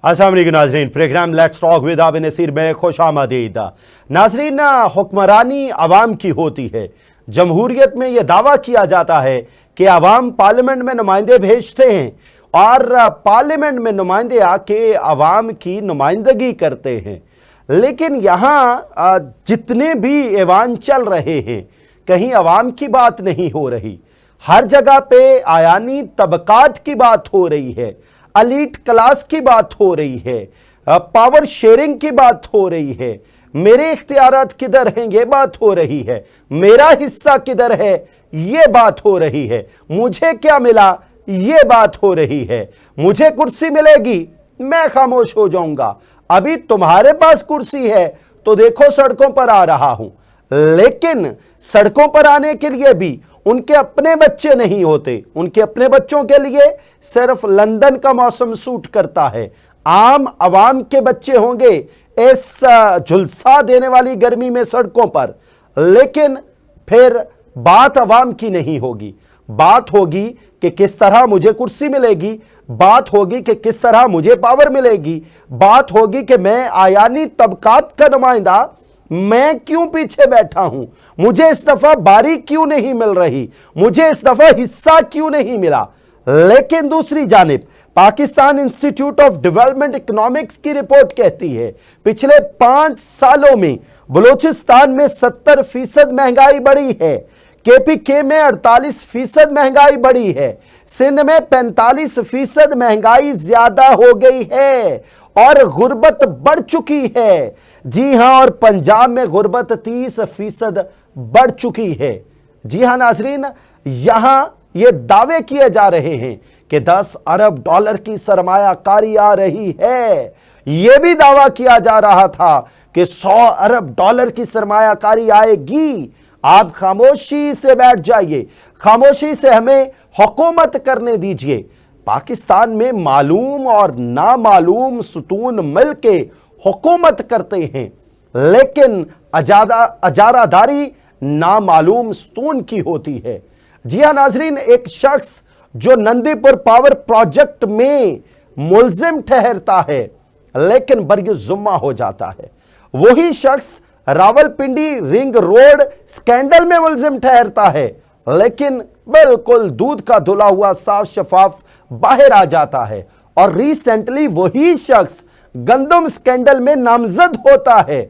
अस्सलाम वालेकुम नाजरीन, program let's talk with Abid Naseer में खुश आमदीद। नाजरीन, हुक्मरानी अवाम की होती है। जमहूरियत में यह दावा किया जाता है कि अवाम पार्लियामेंट में नुमाइंदे भेजते हैं और पार्लियामेंट में नुमाइंदे आके अवाम की नुमाइंदगी करते हैं। लेकिन यहाँ जितने भी ऐवान चल रहे हैं, कहीं अवाम की बात नहीं हो रही। हर जगह पे आयानी तबकात की बात हो रही है, अलीट क्लास की बात हो रही है, पावर शेयरिंग की बात हो रही है, मेरे इख्तियारात किधर हैं ये बात हो रही है, मेरा हिस्सा किधर है ये बात हो रही है, मुझे क्या मिला ये बात हो रही है, मुझे कुर्सी मिलेगी मैं खामोश हो जाऊंगा, अभी तुम्हारे पास कुर्सी है तो देखो सड़कों पर आ रहा हूं। लेकिन सड़कों पर आने के लिए भी उनके अपने बच्चे नहीं होते, उनके अपने बच्चों के लिए सिर्फ लंदन का मौसम सूट करता है। आम आवाम के बच्चे होंगे इस झुलसा देने वाली गर्मी में सड़कों पर, लेकिन फिर बात आवाम की नहीं होगी। बात होगी कि किस तरह मुझे कुर्सी मिलेगी, बात होगी कि किस तरह मुझे पावर मिलेगी, बात होगी कि मैं आयानी तबकात का नुमाइंदा मैं क्यों पीछे बैठा हूं, मुझे इस दफा बारी क्यों नहीं मिल रही, मुझे इस दफा हिस्सा क्यों नहीं मिला। लेकिन दूसरी जानिब Pakistan institute of development economics की रिपोर्ट कहती है पिछले 5 सालों में बलूचिस्तान में 70% महंगाई बढ़ी है, केपीके में 48% महंगाई बढ़ी है, सिंध में 45% महंगाई ज्यादा हो गई है और गुर्बत बढ़ चुकी है। जी हां, और पंजाब में गुर्बत 30% बढ़ चुकी है। जी हां नाजरीन, यहां ये दावे किए जा रहे हैं कि 10 अरब डॉलर की सरमायाकारी आ रही है। यह भी दावा किया जा रहा था कि 100 अरब डॉलर की सरमायाकारी आएगी। आप खामोशी से बैठ जाइए, खामोशी से हमें हुकूमत करने दीजिए। पाकिस्तान में मालूम और नामालूम सुतून मिलके हुकूमत करते हैं, लेकिन अजारादारी नामालूम सुतून की होती है। जी हां नाजरीन, एक शख्स जो नंदीपुर पावर प्रोजेक्ट में मुल्जिम ठहरता है लेकिन बरजुम्मा हो जाता है, वही शख्स रावलपिंडी रिंग रोड स्कैंडल में मुल्जिम ठहरता है लेकिन बिल्कुल दूध का धुला हुआ साफ शफाफ बाहर आ जाता है। और रिसेंटली वही शख्स गंदम स्कैंडल में नामजद होता है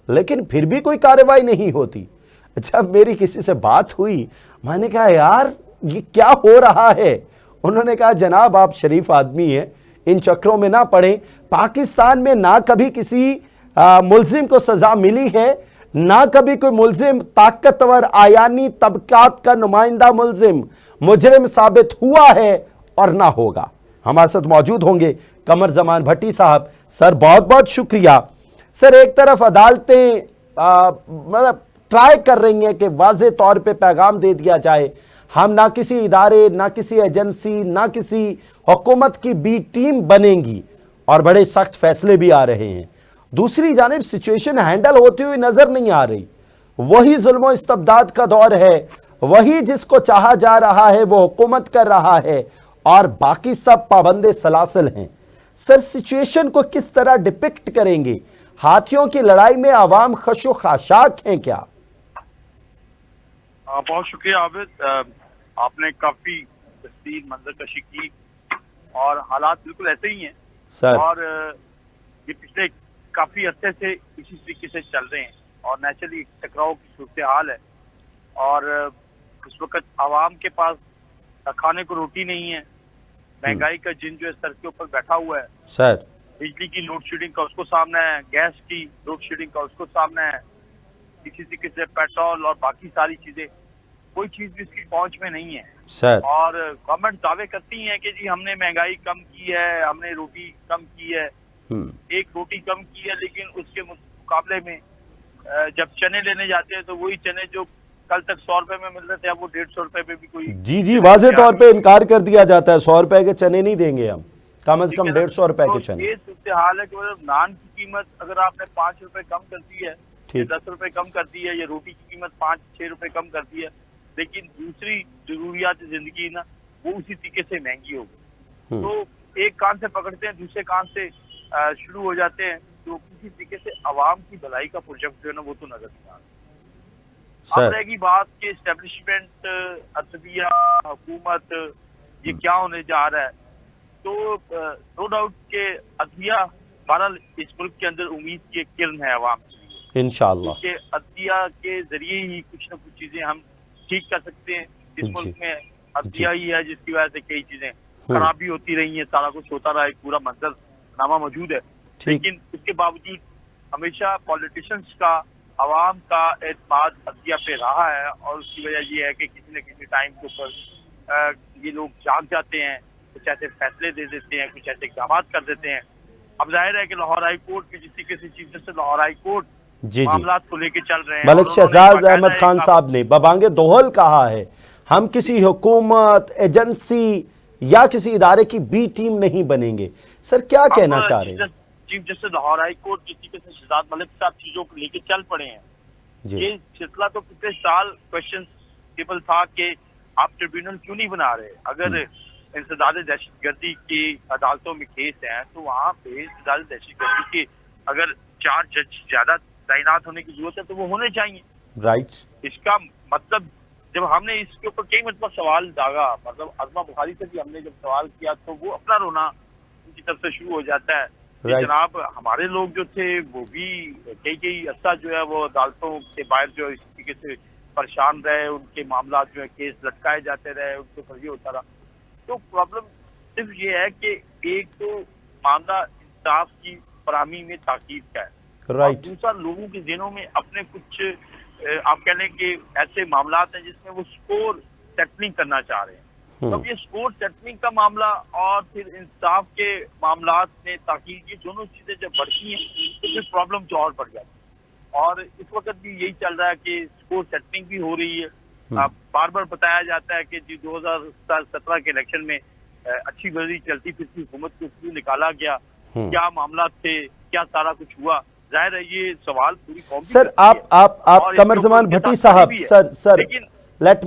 लेकिन फिर भी कोई कार्रवाई नहीं होती। जब मेरी किसी से बात हुई, मैंने कहा यार ये क्या हो रहा है। उन्होंने कहा जनाब आप शरीफ आदमी हैं, इन चक्रों में ना पड़े। पाकिस्तान में ना कभी किसी मुल्जिम को सजा मिली है, ना कभी कोई मुल्जिम ताकतवर आयानी तबकात का नुमाइंदा मुल्जिम मुजरिम साबित हुआ है और ना होगा। हमारे साथ मौजूद होंगे कमर जमान भट्टी साहब। सर बहुत बहुत शुक्रिया। सर, एक तरफ अदालतें मतलब ट्राई कर रही हैं कि वाज़े तौर पे पैगाम दे दिया जाए, हम ना किसी इदारे, ना किसी एजेंसी, ना किसी हुकूमत की बी टीम बनेंगी और बड़े सख्त फैसले भी आ रहे हैं। दूसरी जानिब सिचुएशन हैंडल होती हुई नजर नहीं आ रही। वही जुल्म इस्तबदाद का दौर है, वही जिसको चाहा जा रहा है वो हुकूमत कर रहा है और बाकी सब पाबंदे सलासिल हैं। सर, सिचुएशन को किस तरह डिपिक्ट करेंगे? हाथियों की लड़ाई में आवाम खशो खाशाक हैं क्या? बहुत शुक्रिया आबिद, आपने काफी तफसील मंजरकशी की और हालात बिल्कुल ऐसे ही हैं सर। और ये पिछले काफी अरसे से इसी तरीके से चल रहे हैं और नेचुरली टकराव की सूरत हाल है और इस वक्त आवाम के पास खाने को रोटी नहीं है, महंगाई का जिन जो है सर के ऊपर बैठा हुआ है सर, बिजली की लोड शेडिंग का उसको सामना है, गैस की लोड शेडिंग का उसको सामना है, किसी तरीके से पेट्रोल और बाकी सारी चीजें, कोई चीज भी इसकी पहुंच में नहीं है सर। और गवर्नमेंट दावे करती है कि जी हमने महंगाई कम की है, हमने रोटी कम की है, एक रोटी कम की है, लेकिन उसके मुकाबले में जब चने लेने जाते हैं तो वही चने जो कल तक 100 रुपए में मिल रहे थे अब वो 150 रुपए में भी कोई जी वाज़े तौर पे इनकार कर दिया जाता है। 100 रुपए के चने नहीं देंगे हम, कम से कम 150 रुपए के चने। ये सूरत हाल है कि मतलब नान की कीमत अगर आपने 5 रुपए कम कर दी है, 10 रुपए कम कर दी है, या रोटी की कीमत 5-6 रुपए कम कर दी है, लेकिन दूसरी जरूरियात जिंदगी ना वो उसी तरीके से महंगी हो गई। तो एक कान से पकड़ते हैं, दूसरे कान से शुरू हो जाते हैं तो किसी तरीके से आवाम की भलाई का प्रोजेक्ट जो है ना वो तो नजर नहीं आता। अब सर रहेगी बात कि एस्टेब्लिशमेंट, अदलिया, हुकूमत ये क्या होने जा रहा है, तो नो डाउट के अदलिया बहरहाल इस मुल्क के अंदर उम्मीद की एक किरण है आवाम के लिए, इंशाअल्लाह। क्योंकि अदलिया के जरिए ही कुछ ना कुछ चीजें हम ठीक कर सकते हैं। इस जी मुल्क में अदलिया ही है जिसकी वजह से कई चीजें खराब भी होती रही हैं, सारा कुछ होता रहा, एक पूरा मंजरनामा मौजूद है। ठीक। लेकिन उसके बावजूद हमेशा पॉलिटिशियंस का, आवाम का एतमाद अदलिया पे रहा है, और उसकी वजह ये है कि किसी न किसी टाइम के ऊपर ये लोग जाग जाते हैं, कुछ ऐसे फैसले दे देते हैं, कुछ ऐसे इकदाम कर देते हैं। अब जाहिर है कि लाहौर हाई कोर्ट की जिस किसी चीज से लाहौर हाई कोर्ट जी मामला को लेके चल रहे हैं, मलिक और उन्होंने शहजाद बाकायदा अहमद खान एक साहब ने बबांगे दोहल कहा है, हम किसी हुकूमत, एजेंसी या किसी इदारे की बी टीम नहीं बनेंगे। सर क्या कहना चाह रहे हैं? Chief justice Lahore high court जिस तरीके से शहजाद मलिक साहब चीजों को लेके चल पड़े हैं, जी ये सिलसिला तो पिछले साल क्वेश्चन टेबल था कि आप ट्रिब्यूनल क्यों नहीं बना रहे। अगर इंसदाद दहशतगर्दी की अदालतों में केस हैं तो वहाँ पे इंसदाद दहशतगर्दी के अगर 4 जज ज्यादा तैनात होने की जरूरत है तो वो होने चाहिए। राइट। इसका मतलब जब हमने इसके ऊपर कई मतलब सवाल दागा, मतलब अजमा बुखारी से भी हमने जब सवाल किया तो वो अपना रोना उनकी तरफ से शुरू हो जाता है कि Right. जनाब हमारे लोग जो थे वो भी कई अर्सा जो है वो अदालतों के बाहर जो इस तरीके से परेशान रहे, उनके मामला जो है केस लटकाए जाते रहे, उनके ऊपर ये होता रहा। तो प्रॉब्लम सिर्फ ये है कि एक तो मामला इंसाफ की फराहमी में ताकीद का है, राइट। और दूसरा लोगों के ज़हनों में अपने कुछ आप कह लें कि ऐसे मामला हैं जिसमें वो स्कोर सेटलिंग करना चाह रहे हैं। तो अब ये स्कोर सेटलिंग का मामला और फिर इंसाफ के मामला में ताकीद, ये दोनों चीजें जब बढ़ती हैं तो फिर प्रॉब्लम जो और बढ़ जाती है। और इस वक्त भी यही चल रहा है कि स्कोर सेटलिंग भी हो रही है। बार बार बताया जाता है कि जी 2017 के इलेक्शन में अच्छी बड़ी चलती फिरती हुकूमत को क्यों निकाला गया, क्या मामला थे, क्या सारा कुछ हुआ। जाहिर है ये सवाल पूरी कौम की सर आप कमर जमान भट्टी साहब, सर लेकिन let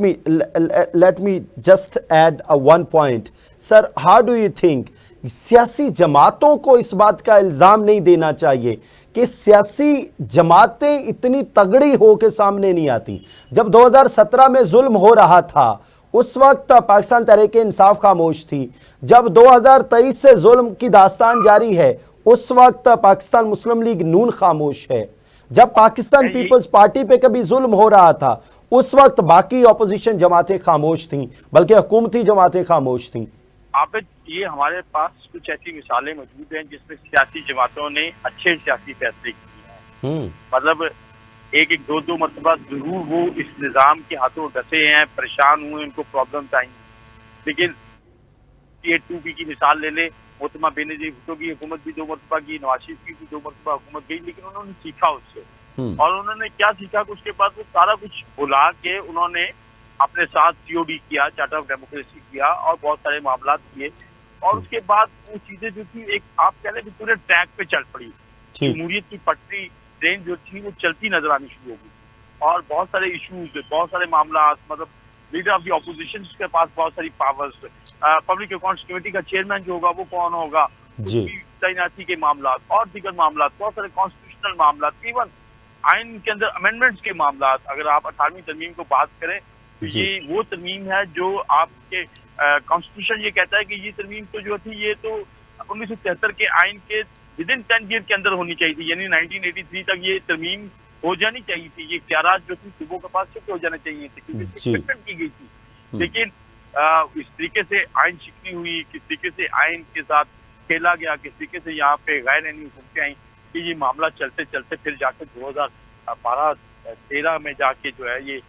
me just add one point. Sir how do you think सियासी जमातों को इस बात का इल्जाम नहीं देना चाहिए कि सियासी जमातें इतनी तगड़ी हो के सामने नहीं आती? जब 2017 में जुल्म हो रहा था उस वक्त पाकिस्तान तहरीक इंसाफ खामोश थी। जब 2023 से जुल्म की दास्तान जारी है उस वक्त पाकिस्तान मुस्लिम लीग नून खामोश है। जब पाकिस्तान पीपल्स पार्टी पे कभी जुल्म हो रहा था उस वक्त बाकी ऑपोजिशन जमातें खामोश थीं, बल्कि हुकूमती जमातें खामोश थीं। आबिद, ये हमारे पास कुछ ऐसी मिसालें मौजूद हैं जिसमें सियासी जमातों ने अच्छे सियासी फैसले किए हैं। मतलब एक दो मरतबा जरूर वो इस निज़ाम के हाथों डसे हैं, परेशान हुए, उनको प्रॉब्लम्स आई। लेकिन T2B की मिसाल ले ले, मोहतरमा बेनजीर भुट्टो की हुकूमत भी 2 मरतबा की, नवाज शरीफ की भी 2 मरतबा हुकूमत गई, लेकिन उन्होंने सीखा उससे। और उन्होंने क्या सीखा कि उसके बाद वो सारा कुछ भुला के उन्होंने अपने साथ COD किया, चार्टर ऑफ डेमोक्रेसी किया और बहुत सारे मामला किए। और उसके बाद वो चीजें जो थी एक आप कह लें पूरे ट्रैक पे चल पड़ी। जमहूरियत की पटरी ट्रेन जो थी वो चलती नजर आनी शुरू हो गई और बहुत सारे इशूज, बहुत सारे मामला, मतलब लीडर ऑफ द ऑपोजिशन के पास बहुत सारी पावर्स, पब्लिक अकाउंट्स कमेटी का चेयरमैन जो होगा वो कौन होगा, उसकी तैनाती के मामला और दीगर मामला, बहुत सारे कॉन्स्टिट्यूशनल मामला, इवन आइन के अंदर अमेंडमेंट्स के मामला। अगर आप 18वीं तरमीम को बात करें तो ये वो तरमीम है जो आपके कॉन्स्टिट्यूशन ये कहता है कि ये तरमीम तो जो थी ये तो 1973 के आइन के विदिन 10 ईयर के अंदर होनी चाहिए थी, यानी 1983 तक ये तरमीम हो जानी चाहिए थी। ये इख्तियारात जो थी सूबों के पास शिफ्ट हो जाने चाहिए थे क्योंकि एक्सपेक्टेड की गई थी। लेकिन इस तरीके से आइन शिकनी हुई, किस तरीके से आइन के साथ खेला गया, किस तरीके से यहाँ पे गैर आइनी हुकूमतें आई कि ये मामला चलते चलते फिर जाके 2012-13 में जाके जो है ये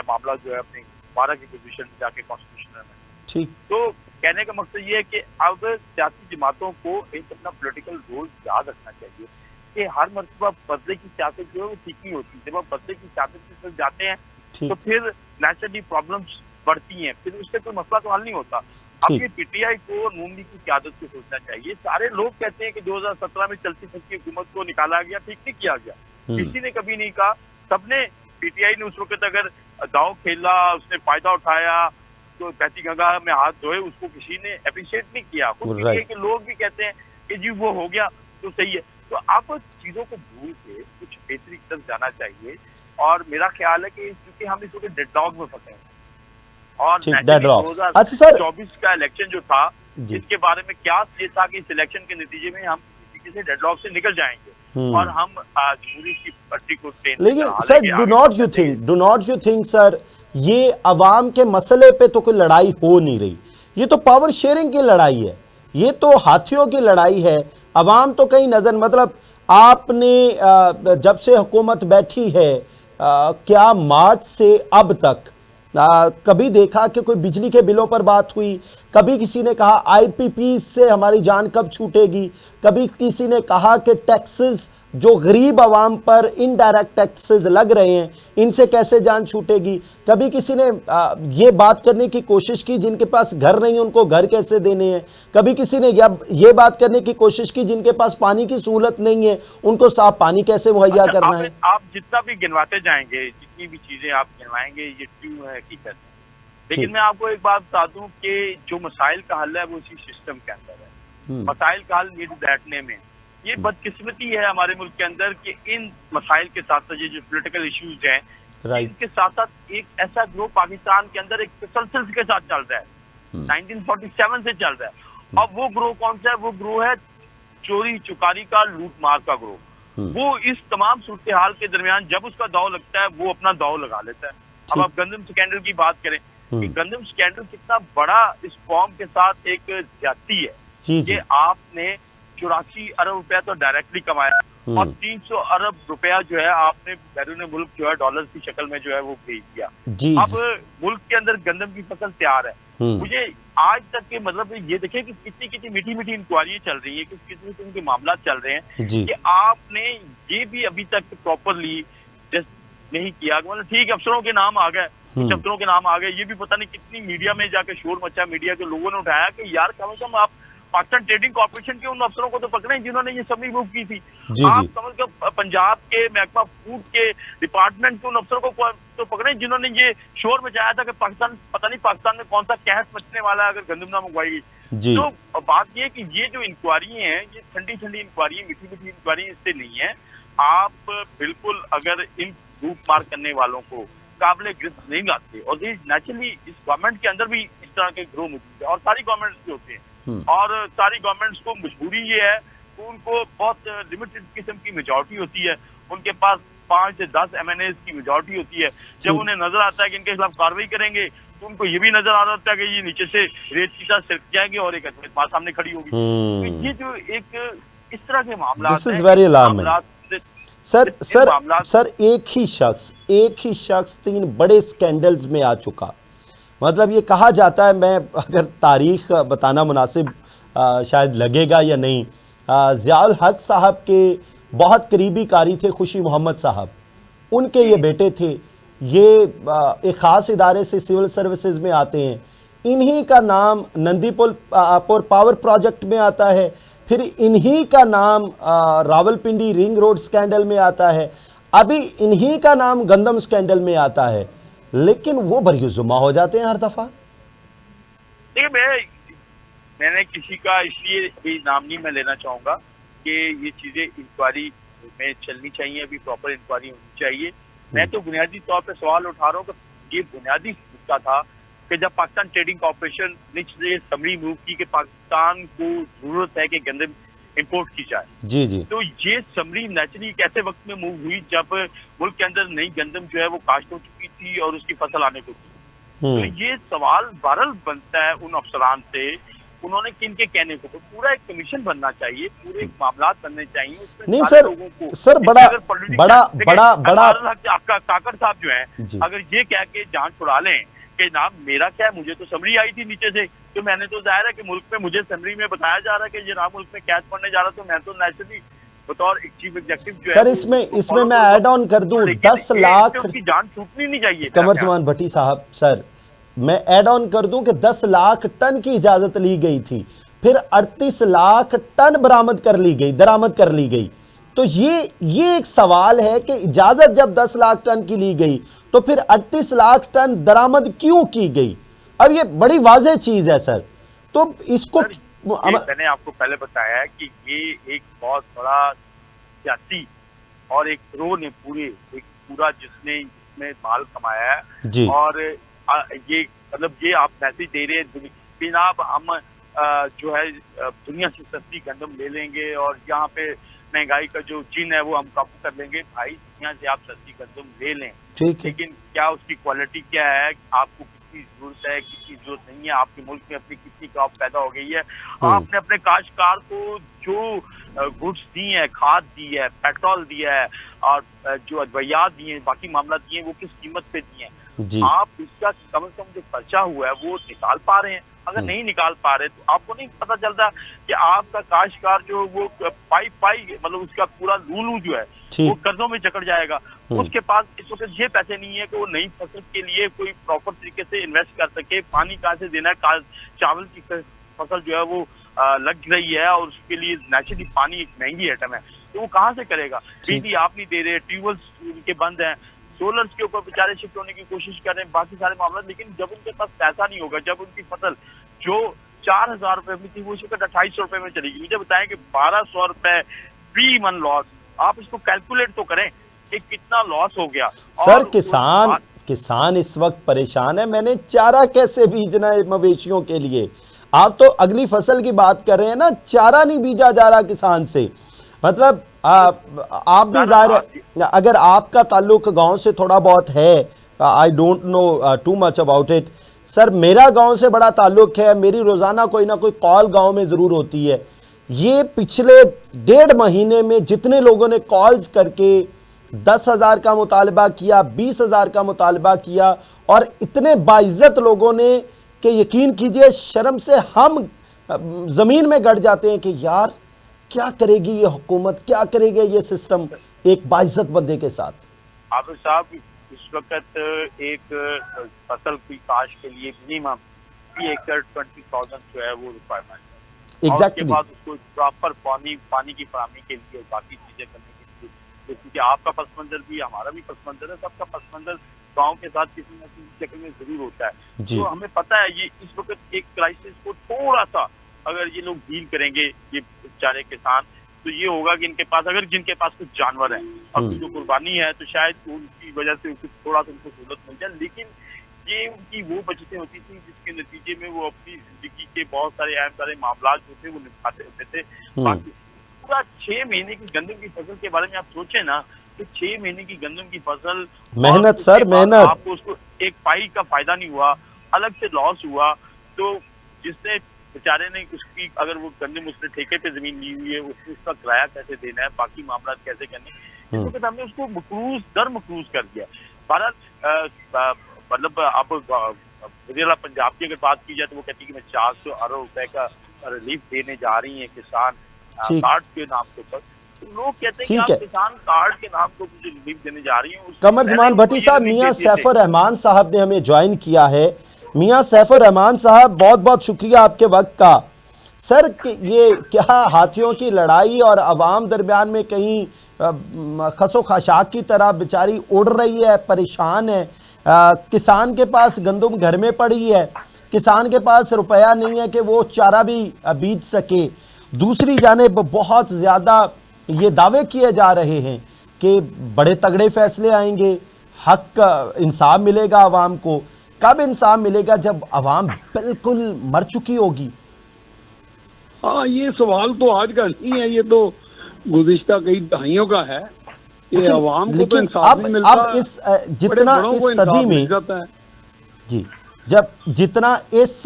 मामला जो है अपनी 12 की पोजीशन में जाके कॉन्स्टिट्यूशनल में। ठीक, तो कहने का मकसद ये है कि अब सियासी जमातों को एक अपना पॉलिटिकल रोल याद रखना चाहिए कि हर मरतबा बदले की सियासत जो है वो ठीक नहीं होती। जब आप बदले की सियासत की तरफ जाते हैं तो फिर नेचुरली प्रॉब्लम्स बढ़ती हैं, फिर उससे कोई मसला तो हल नहीं होता। अब ये PTI को नून लीग की क़यादत को सोचना चाहिए। सारे लोग कहते हैं कि 2017 में चलती फिरती हुकूमत को निकाला गया, ठीक नहीं किया गया, किसी ने कभी नहीं कहा। सबने PTI ने उस वक्त अगर दाव खेला, उसने फायदा उठाया तो बहती गंगा में हाथ धोए, उसको किसी ने अप्रिशिएट नहीं किया। खुद के लोग भी कहते हैं कि जी वो हो गया, तो सही है। तो आप चीजों को भूल के कुछ बेहतरी की तरफ जाना चाहिए। और मेरा ख्याल है कि क्योंकि हम इस वक्त डेडलॉक में फंसे हैं और ठीक, नेचुरली डेडलॉक। अच्छा सर, 2024 का इलेक्शन जो था, जी। इसके बारे में क्या ये था कि इस इलेक्शन के नतीजे में हम किसी तरीके से डेडलॉक से निकल जाएंगे और हम जमहूरी की पट्टी को ट्रेन पे लेकिन चढ़ा सर, लेंगे, डू आगे नॉट बढ़ यू जाएंगे। Think, do not you think sir, ये अवाम के मसले पे तो कोई लड़ाई हो नहीं रही, ये तो पावर शेयरिंग की लड़ाई है, ये तो हाथियों की लड़ाई है। अवाम तो कहीं नजर, मतलब आपने जब से हुकूमत बैठी है, क्या मार्च से अब तक कभी देखा कि कोई बिजली के बिलों पर बात हुई? कभी किसी ने कहा आईपीपी से हमारी जान कब छूटेगी? कभी किसी ने कहा कि टैक्सेस जो गरीब आवाम पर इनडायरेक्ट टैक्सेस लग रहे हैं, इनसे कैसे जान छूटेगी? कभी किसी ने ये बात करने की कोशिश की जिनके पास घर नहीं उनको घर कैसे देने हैं? कभी किसी ने ये बात करने की कोशिश की जिनके पास पानी की सहूलत नहीं है उनको साफ पानी कैसे मुहैया करना है? आप जितना भी गिनवाते जाएंगे, जितनी भी चीजें आप गिनवाएंगे, ये ट्रू है हकीकत है। लेकिन मैं आपको एक बात बता दूं कि जो मसाइल का हल है वो इसी सिस्टम के अंदर है। मसाइल का हल नीड बैठने में। ये बदकिस्मती है हमारे मुल्क के अंदर कि इन मसाइल के साथ साथ ये जो पॉलिटिकल इश्यूज हैं, इनके साथ साथ एक ऐसा ग्रोह पाकिस्तान के अंदर एक तसलसल के साथ चल रहा है, 1947 से चल रहा है। अब वो ग्रोह कौन सा है? वो ग्रोह है चोरी चुकारी का, लूट मार का ग्रोह। वो इस तमाम सूरत हाल के दरमियान जब उसका दाव लगता है वो अपना दाव लगा लेता है। अब आप गंदम स्कैंडल की बात करें कि गंदम स्कैंडल कितना बड़ा इस कौम के साथ एक ज्यादती है कि आपने 84 अरब रुपया तो डायरेक्टली कमाया और 300 अरब रुपया जो है आपने बैरून मुल्क जो है डॉलर की शक्ल में जो है वो भेज दिया। अब मुल्क के अंदर गंदम की फसल तैयार है। मुझे आज तक के मतलब ये देखें कि कितनी कितनी मीठी मीठी इंक्वायरी चल रही है, कितने कितने के मामला चल रहे हैं कि आपने ये भी अभी तक प्रॉपरली नहीं किया। मतलब ठीक, अफसरों के नाम आ गए, कुछ अफसरों के नाम आ गए, ये भी पता नहीं कितनी मीडिया में जाके शोर मचा, मीडिया के लोगों ने उठाया कि यार कम से कम आप पाकिस्तान ट्रेडिंग कॉर्पोरेशन के उन अफसरों को तो पकड़े जिन्होंने ये सबमिट मूव की थी। आप समझ के पंजाब के महकमा फूड के डिपार्टमेंट के उन अफसरों को तो पकड़े जिन्होंने ये शोर मचाया था कि पाकिस्तान, पता नहीं पाकिस्तान में कौन सा कहत मचने वाला है अगर गंदम ना मंगवाई गई। तो बात ये कि ये जो इंक्वायरी है, ये ठंडी ठंडी इंक्वायरी, मीठी मीठी इंक्वायरी इससे नहीं है। आप बिल्कुल अगर इन लूट मार करने वालों को काबिले गिरफ्त नहीं लाते, और नेचुरली इस गवर्नमेंट के अंदर भी इस तरह के ग्रोह मौजूद है और सारी गवर्नमेंट्स भी होते हैं और सारी गवर्नमेंट्स को मजबूरी ये है कि उनको बहुत लिमिटेड किस्म की मेजॉरिटी होती है, उनके पास 5 से 10 MNAs की मेजॉरिटी होती है। जब उन्हें नजर आता है कि इनके खिलाफ कार्रवाई करेंगे तो उनको ये भी नजर आ रहा होता है कि ये नीचे से रेत की तरह सिरक जाएंगे और एक बात सामने खड़ी होगी। तो ये जो एक इस तरह के मामला सर एक ही शख्स 3 बड़े स्कैंडल्स में आ चुका। मतलब ये कहा जाता है, मैं अगर तारीख बताना मुनासिब शायद लगेगा या नहीं, ज़ियाउल हक साहब के बहुत करीबी कारी थे खुशी मोहम्मद साहब, उनके ये बेटे थे। ये एक ख़ास इदारे से सिविल सर्विसेज में आते हैं। इन्हीं का नाम नंदीपुर पावर प्रोजेक्ट में आता है, फिर इन्हीं का नाम रावलपिंडी रिंग रोड स्कैंडल में आता है, अभी इन्हीं का नाम गंदम स्कैंडल में आता है, लेकिन वो बरयुज़ुमा हो जाते हैं हर दफा। देखिए, मैंने किसी का इसलिए भी नाम नहीं मैं लेना चाहूंगा कि ये चीजें इंक्वायरी में चलनी चाहिए, अभी प्रॉपर इंक्वायरी होनी चाहिए। मैं तो बुनियादी तौर पे सवाल उठा रहा हूँ कि ये बुनियादी मुद्दा था कि जब पाकिस्तान ट्रेडिंग कॉर्पोरेशन ने समरी मूव की कि पाकिस्तान को जरूरत है कि गंदम इंपोर्ट की जाए, तो ये समरी नेचुरली एक ऐसे वक्त में मूव हुई जब मुल्क के अंदर नई गंदम जो है वो काश्त हो चुकी थी और उसकी फसल आने को थी। तो ये सवाल बहरहाल बनता है उन अफसरान से, उन्होंने किन के कहने को, तो पूरा एक कमिशन बनना चाहिए, पूरे मामला बनने चाहिए उसमें नहीं सारे लोगों को। सर बड़ा काकड़ साहब जो है अगर ये कह के जान छुड़ा लें कि नाम मेरा क्या है, मुझे तो समरी आई थी नीचे से, तो मैंने तो जाहिर है कि मुल्क में मुझे समरी में बताया जा रहा है कि ये नाम मुल्क में कैद पढ़ने जा रहा, तो मैं तो नेचुरली बतौर एक चीफ एग्जीक्यूटिव जो सर इसमें मैं ऐड ऑन कर दूं 10 लाख की जान छूटनी नहीं चाहिए। कमरजमान भट्टी साहब, सर मैं ऐड ऑन कर दूं कि 10 लाख टन की इजाजत ली गई थी, फिर 38 लाख टन दरामद कर ली गई। तो ये एक सवाल है कि इजाजत जब 10 लाख टन की ली गई तो फिर 38 लाख टन दरामद क्यों की गई? अब ये बड़ी वाज़ेह चीज है सर, तो इसको मैंने आपको पहले बताया है कि ये एक बहुत बड़ा सियासी और एक रो ने पूरा जिसमें माल कमाया है। जी और ये मतलब ये आप मैसेज दे रहे हैं जनाब हम जो है दुनिया से सस्ती गंदम ले लेंगे और यहाँ पे महंगाई का जो चिन्ह है वो हम काबू कर लेंगे। भाई दुनिया से आप सस्ती गंदम ले लें, ठीक है। लेकिन क्या उसकी क्वालिटी क्या है, आपको कितनी जरूरत है, कितनी जरूरत नहीं है, आपके मुल्क में अपनी कितनी क्रॉप पैदा हो गई है, आपने अपने काश्तकार को जो गुड्स दी है, खाद दी है, पेट्रोल दिया है और जो अद्वियात दिए हैं, बाकी मामला दिए हैं, वो किस कीमत पे दिए हैं, आप इसका कम से कम जो खर्चा हुआ है वो निकाल पा रहे हैं? अगर नहीं निकाल पा रहे तो आपको नहीं पता चलता कि आपका काश्तकार जो वो पाई मतलब उसका पूरा लूलू जो है वो कर्जों में जकड़ जाएगा। उसके पास इस वक्त ये पैसे नहीं है कि वो नई फसल के लिए कोई प्रॉपर तरीके से इन्वेस्ट कर सके। पानी कहाँ से देना है, चावल की फसल जो है वो लग रही है और उसके लिए नेचुरली पानी एक महंगी आइटम है, तो वो कहाँ से करेगा? बिजली आप नहीं दे रहे, ट्यूबवेल्स उनके बंद हैं, सोलर्स के ऊपर बेचारे शिफ्ट होने की कोशिश कर रहे हैं, बाकी सारे मामला। लेकिन जब उनके पास पैसा नहीं होगा, जब उनकी फसल जो 4,000 रुपए में थी वो इस वक्त 2800 रुपए में चलेगी, मुझे बताएं कि 1200 रुपए फी मन लॉस, आप इसको कैलकुलेट तो करें कि कितना लॉस हो गया। सर किसान इस वक्त परेशान है, मैंने चारा कैसे बीजना है मवेशियों के लिए? आप तो अगली फसल की बात कर रहे हैं ना, चारा नहीं बीजा जा रहा किसान से। मतलब आप भी जाहिर है, अगर आपका ताल्लुक गांव से थोड़ा बहुत है, I don't know too much about it sir, मेरा गांव से बड़ा ताल्लुक है, मेरी रोजाना कोई ना कोई कॉल गांव में जरूर होती है। ये पिछले 1.5 महीने में जितने लोगों ने कॉल्स करके 10,000 का मुतालबा किया, 20,000 का मुतालबा किया, और इतने बाइज्जत लोगों ने कि यकीन कीजिए शर्म से हम जमीन में गड़ जाते हैं कि यार क्या करेगी ये हुकूमत, क्या करेगा ये सिस्टम एक बाइज्जत बंदे के साथ। आबिद साहब, इस वक्त एक फसल की काश के लिए मिनिमम 3 एकड़ 20,000 जो है वो रिक्वायरमेंट है। एग्जैक्टली। उसके बाद उसको प्रॉपर पानी की फराहमी के लिए बाकी चीजें करने के लिए, क्योंकि आपका पस मंजर भी हमारा भी पस मंजर है, सबका पस मंजर गाँव के साथ किसी न किसी शक्ल में जरूर होता है। तो हमें पता है ये इस वक्त एक क्राइसिस को थोड़ा सा अगर ये लोग डील करेंगे, ये बेचारे किसान, तो ये होगा कि इनके पास अगर जिनके पास कुछ जानवर हैं और जो कुर्बानी है तो शायद उनकी वजह से थोड़ा सा उनको सहूलत मिल जाए। लेकिन ये उनकी वो बचतें होती थी जिसके नतीजे में वो अपनी जिंदगी के बहुत सारे अहम सारे मामला जो थे वो निभाते होते थे। बाकी पूरा 6 महीने की गंदम की फसल के बारे में आप सोचें ना, तो 6 महीने की गंदम की फसल, मेहनत सर, मेहनत, आपको उसको एक पाई का फायदा नहीं हुआ, अलग से लॉस हुआ। तो जिसने बेचारे ने उसकी अगर वो गंदम उसने ठेके पे जमीन ली हुई है, उसको उसका किराया कैसे देना है, बाकी मामला कैसे करने, तो हमने उसको मकरूज कर दिया। भारत मतलब अब वज़ीर पंजाब की अगर बात की जाए तो वो कहती है कि मैं 400 अरब रुपए का रिलीफ देने जा रही है किसान कार्ड के नाम के ऊपर। लोग कहते हैं कि आप किसान कार्ड के नाम को मुझे रिलीफ देने जा रही हूँ। कमरजमान भट्टी साहब, मियां सैफुर रहमान साहब ने हमें ज्वाइन किया है। मियां सैफुर रहमान साहब, बहुत बहुत शुक्रिया आपके वक्त का। सर ये क्या हाथियों की लड़ाई और अवाम दरमियान में कहीं खसो खाशाक की तरह बेचारी उड़ रही है, परेशान है। किसान के पास गंदम घर में पड़ी है, किसान के पास रुपया नहीं है कि वो चारा भी बीज सके। दूसरी जानिब बहुत ज़्यादा ये दावे किए जा रहे हैं कि बड़े तगड़े फैसले आएंगे, हक इंसाफ मिलेगा आवाम को। कब इंसाफ मिलेगा? जब आवाम बिल्कुल मर चुकी होगी। हाँ, ये सवाल तो आज का नहीं है, ये तो गुज़िश्ता कई दहाइयों का है। ये आवाम को तो इंसाफ नहीं मिलता। अब इस जितना इस सदी में जी, जब जितना इस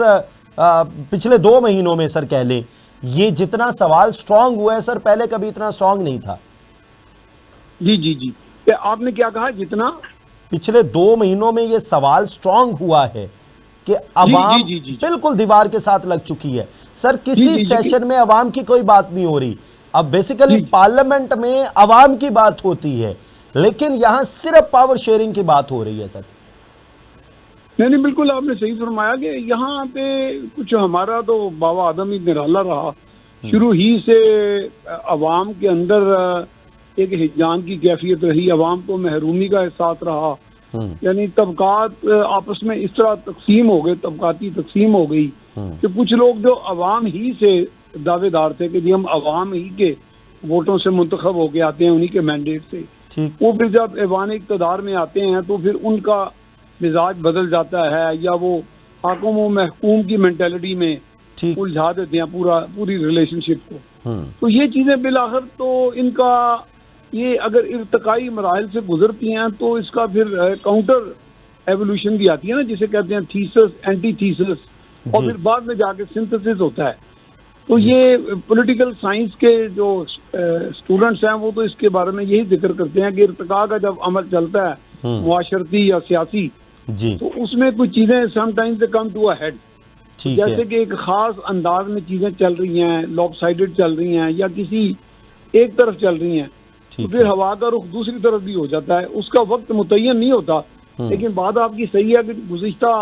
पिछले 2 महीनों में सर कह लें, ये जितना सवाल स्ट्रांग हुआ है सर, पहले कभी इतना स्ट्रांग नहीं था। जी जी जी, आपने क्या कहा? जितना पिछले 2 महीनों में ये सवाल स्ट्रांग हुआ है कि अवाम बिल्कुल दीवार के साथ लग चुकी है। सर किसी सेशन में अवाम की कोई बात नहीं हो रही। अब बेसिकली पार्लियामेंट में अवाम की बात होती है, लेकिन यहां सिर्फ पावर शेयरिंग की बात हो रही है सर। नहीं, बिल्कुल आपने सही फरमाया कि यहाँ पे कुछ हमारा तो बाबा आदम ही निराला रहा। शुरू ही से अवाम के अंदर एक हिजान की कैफियत रही, अवाम को महरूमी का एहसास रहा। यानी तबकात आपस में इस तरह तकसीम हो गए, तबकाती तकसीम हो गई कि कुछ लोग जो अवाम ही से दावेदार थे कि जी हम अवाम ही के वोटों से मुंतखब होके आते हैं, उन्हीं के मैंडेट से, ठीक, वो फिर जब ऐवान इक़्तिदार में आते हैं तो फिर उनका मिजाज बदल जाता है, या वो हाकिम व महकूम की मेंटेलिटी में ठीक, उलझा देते हैं पूरी रिलेशनशिप को। हम्म, तो ये चीज़ें बिलाखिर तो इनका ये अगर इर्तकाई मराहल से गुजरती हैं तो इसका फिर काउंटर एवोल्यूशन भी आती है ना, जिसे कहते हैं थीसिस, एंटी थीसिस, और जी। फिर बाद में जाके सिंथेसिस होता है। तो ये पॉलिटिकल साइंस के जो स्टूडेंट्स हैं वो तो इसके बारे में यही जिक्र करते हैं कि इर्तिका का जब अमल चलता है मुआशरती या सियासी, जी, तो उसमें कुछ चीज़ें sometimes they come to a head, ठीक जैसे है, कि एक खास अंदाज में चीज़ें चल रही हैं, लॉपसाइडेड चल रही हैं, या किसी एक तरफ चल रही हैं, तो ठीक फिर है, हवा का रुख दूसरी तरफ भी हो जाता है। उसका वक्त मुतय्यन नहीं होता, लेकिन बात आपकी सही है कि गुज़िश्ता